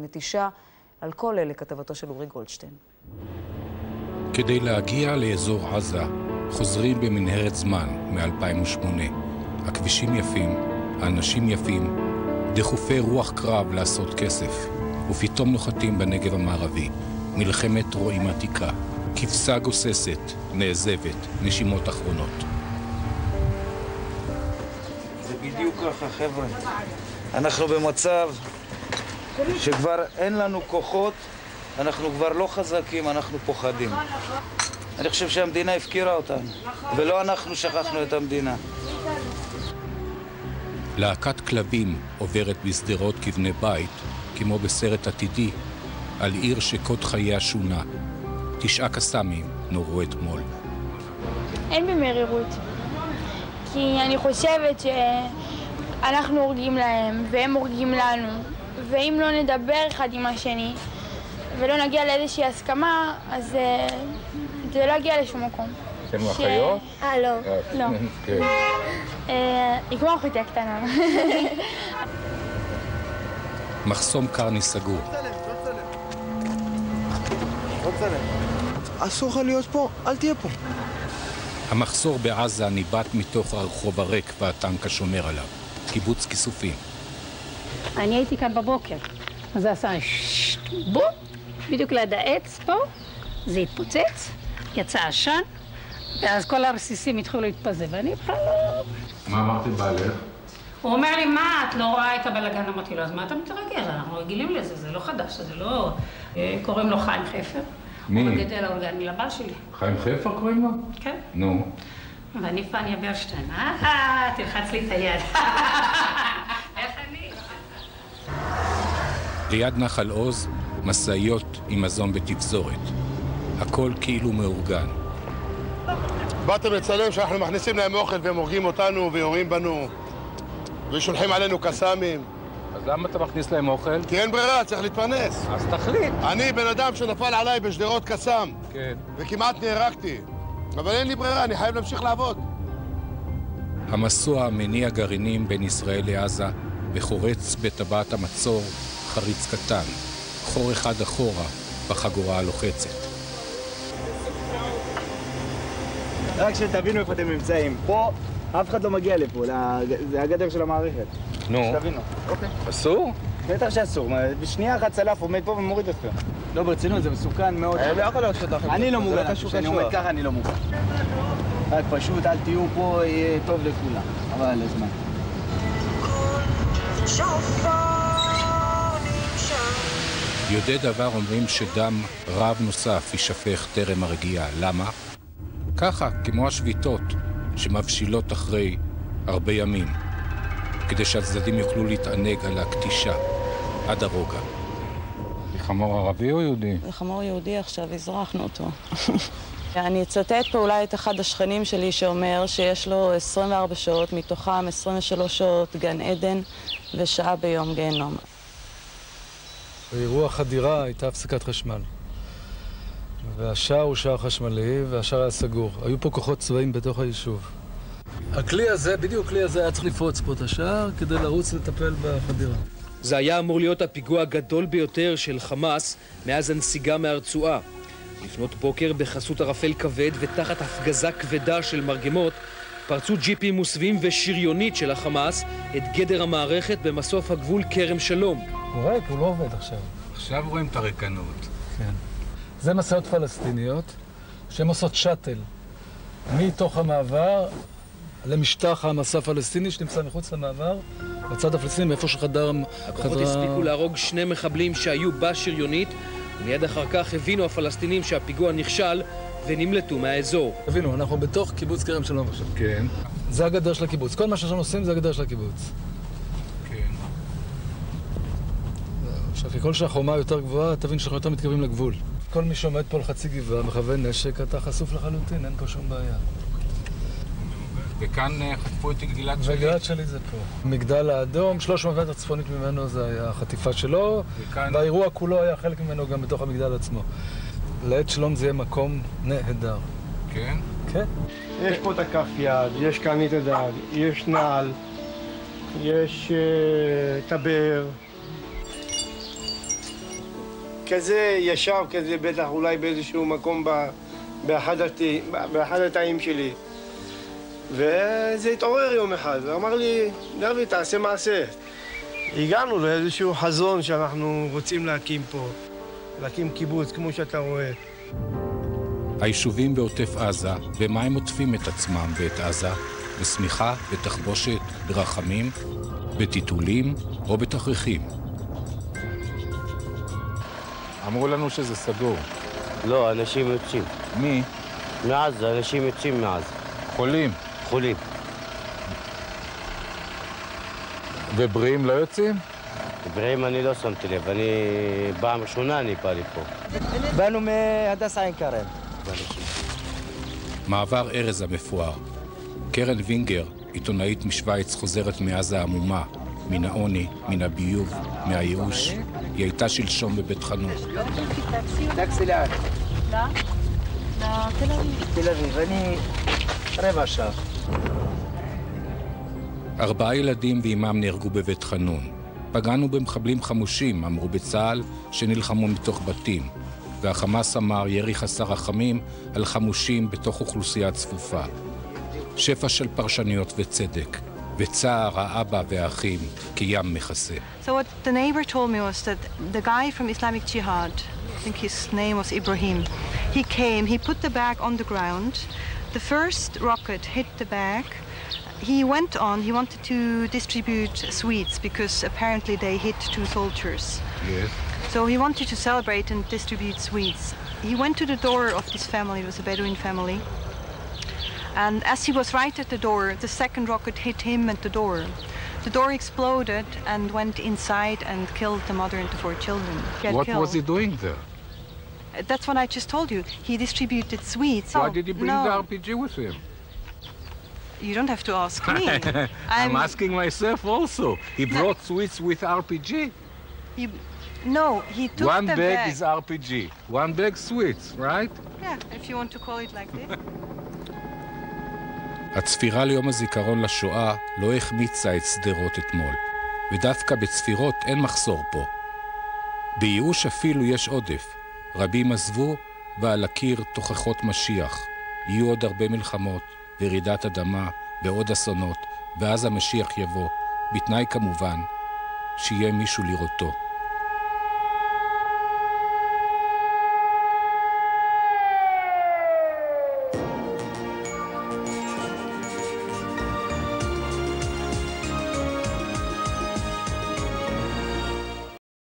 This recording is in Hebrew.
נטישה. על כל אלה כתבתו של אורי גולדשטיין. כדי להגיע לאזור עזה, חוזרים במנהרת זמן מ-2008. הכבישים יפים, האנשים יפים, דחופי רוח קרב לעשות כסף, ופתאום נוחתים בנגב המערבי. מלחמת רועים עתיקה, כבשה גוססת, נעזבת, נשימות אחרונות. זה בדיוק ככה, חבר'ה. אנחנו במצב שכבר אין לנו כוחות, אנחנו כבר לא חזקים, אנחנו פוחדים. אני חושב שהמדינה הפקירה אותנו, ולא אנחנו שכחנו את המדינה. להקת כלבים עוברת בסדרות כבני בית, כמו בסרט עתידי, על עיר שקוד חייה שונה. 9 קסאמים נורו אתמול. אין במרירות, כי אני חושבת שאנחנו הורגים להם והם הורגים לנו, ואם לא נדבר אחד עם השני ולא נגיע לאיזושהי הסכמה, אז זה לא יגיע לשום מקום. אתם אחיות? לא. לא. היא כמו אחותי הקטנה. מחסום קרני סגור. אסור לך להיות פה, אל תהיה פה. המחסור בעזה ניבט מתוך הרחוב הריק והטנק השומר עליו. קיבוץ כיסופים. אני הייתי כאן בבוקר, אז זה עשה בום, בדיוק ליד העץ פה, זה התפוצץ, יצא עשן, ואז כל הרסיסים התחילו להתפזר, ואני בכלל לא... מה אמרתי בעלך? הוא אומר לי, מה, את לא רואה את הבלגן? אמרתי לו, אז מה אתה מתרגש? אנחנו רגילים לזה, זה לא חדש, זה לא... קוראים לו חיים חפר. מי? הוא מגדל האורגני לבעל שלי. חיים חפר קוראים לו? כן. נו. ואני פניה ברשטיין, תלחץ לי את היד. איך אני? ליד נחל עוז, משאיות עם מזון בתפזורת. הכל כאילו מאורגן. באתם לצלם שאנחנו מכניסים להם אוכל והם הורגים אותנו ויורים בנו ושולחים עלינו קסאמים. אז למה אתה מכניס להם אוכל? כי אין ברירה, צריך להתפרנס. אז תחליט. אני בן אדם שנפל עליי בשדרות קסאם. כן. וכמעט נהרגתי. אבל אין לי ברירה, אני חייב להמשיך לעבוד. המסוע מניע גרעינים בין ישראל לעזה וחורץ בטבעת המצור חריץ קטן, חור אחד אחורה בחגורה הלוחצת. רק שתבינו איפה אתם נמצאים. פה אף אחד לא מגיע לפה, זה הגדר של המערכת. נו. שתבינו. אוקיי. אסור? בטח שאסור. בשנייה אחת צלף עומד פה ומוריד אתכם. לא, ברצינות, זה מסוכן מאוד. אני לא מוגן, כשאני עומד ככה אני לא מוגן. רק פשוט אל תהיו פה, יהיה טוב לכולם. אבל על הזמן. יודעי דבר אומרים שדם רב נוסף יישפך טרם הרגיעה. למה? ככה, כמו השביתות שמבשילות אחרי הרבה ימים, כדי שהצדדים יוכלו להתענג על הקטישה עד הרוגע. זה חמור ערבי או יהודי? זה חמור יהודי, עכשיו הזרחנו אותו. אני אצטט פה אולי את אחד השכנים שלי שאומר שיש לו 24 שעות, מתוכם 23 שעות גן עדן ושעה ביום גיהנום. באירוע חדירה הייתה הפסקת חשמל. והשער הוא שער חשמלי והשער היה סגור. היו פה כוחות צבאיים בתוך היישוב. הכלי הזה, בדיוק הכלי הזה היה צריך לפרוץ פה את השער כדי לרוץ לטפל בחדירה. זה היה אמור להיות הפיגוע הגדול ביותר של חמאס מאז הנסיגה מהרצועה. לפנות בוקר בחסות ערפל כבד ותחת הפגזה כבדה של מרגמות פרצו ג'יפים מוסווים ושריונית של החמאס את גדר המערכת במסוף הגבול כרם שלום. הוא ריק, הוא לא עובד עכשיו. עכשיו רואים את הריקנות. כן. זה מסעות פלסטיניות שהן עושות שטל מתוך המעבר למשטח המסע הפלסטיני שנמצא מחוץ למעבר, בצד הפלסטיני, מאיפה שחדר... הכוחות הספיקו להרוג 2 מחבלים שהיו בשריונית, ומיד אחר כך הבינו הפלסטינים שהפיגוע נכשל ונמלטו מהאזור. הבינו, אנחנו בתוך קיבוץ כרם שלום עכשיו. כן. זה הגדר של הקיבוץ. כל מה שאנחנו עושים זה הגדר של הקיבוץ. כן. עכשיו, ככל שהחומה יותר גבוהה, תבין שאנחנו יותר מתקרבים לגבול. כל מי שעומד פה על חצי גבעה, מכוון נשק, אתה חשוף לחלוטין, אין פה שום בעיה. וכאן חטפו את גלעד שליט. וגלעד שליט זה פה. מגדל האדום, 300 מטר צפונית ממנו זה היה החטיפה שלו, והאירוע כולו היה חלק ממנו גם בתוך המגדל עצמו. לעת שלום זה יהיה מקום נהדר. כן? כן. יש פה את הכף יד, יש כאן את הדג, יש נעל, יש טבר. כזה ישב, כזה בטח אולי באיזשהו מקום באחד התאים שלי. וזה התעורר יום אחד, ואמר לי, דוד, תעשה מעשה. הגענו לאיזשהו חזון שאנחנו רוצים להקים פה, להקים קיבוץ, כמו שאתה רואה. היישובים בעוטף עזה, במה הם עוטפים את עצמם ואת עזה? בשמיכה, בתחבושת, ברחמים, בטיטולים או בתכריכים? אמרו לנו שזה סגור. לא, אנשים יוצאים. מי? מעזה, אנשים יוצאים מעזה. חולים? חולים. ובריאים לא יוצאים? בריאים אני לא שמתי לב, פעם ראשונה אני בא לפה. באנו מהדס עין כרם. מעבר ארז המפואר. קרן וינגר, עיתונאית משוויץ, חוזרת מעזה עמומה, מן העוני, מן הביוב, מהייאוש. היא הייתה שלשום בבית חנון. טקסי לאן? לתל אביב. תל אביב, אני רבע שעה. 4 ילדים ואימם נהרגו בבית חנון. פגענו במחבלים חמושים, אמרו בצה"ל, שנלחמו מתוך בתים. והחמאס אמר ירי חסר רחמים על חמושים בתוך אוכלוסייה צפופה. שפע של פרשניות וצדק, וצער האבא והאחים כים מכסה. So what the neighbor told me was that the guy from Islamic Jihad, I think his name was Ibrahim, he came, he put the bag on the ground. The first rocket hit the bag. He went on, he wanted to distribute sweets because apparently they hit 2 soldiers. Yes. So he wanted to celebrate and distribute sweets. He went to the door of this family, it was a Bedouin family. And as he was right at the door, the second rocket hit him at the door. The door exploded and went inside and killed the mother and the 4 children. What was he doing there? That's what I just told you. He distributed sweets. Why did he bring the RPG with him? You don't have to ask me. I'm asking myself also. He brought sweets with RPG? No, he took One the bag bag. is RPG. 1 bag sweets, right? Yeah, if you want to call it like this. הצפירה ליום הזיכרון לשואה לא החמיצה את שדרות אתמול, ודווקא בצפירות אין מחסור פה. בייאוש אפילו יש עודף. רבים עזבו, ועל הקיר תוכחות משיח. יהיו עוד הרבה מלחמות, ורעידת אדמה, ועוד אסונות, ואז המשיח יבוא, בתנאי כמובן, שיהיה מישהו לראותו.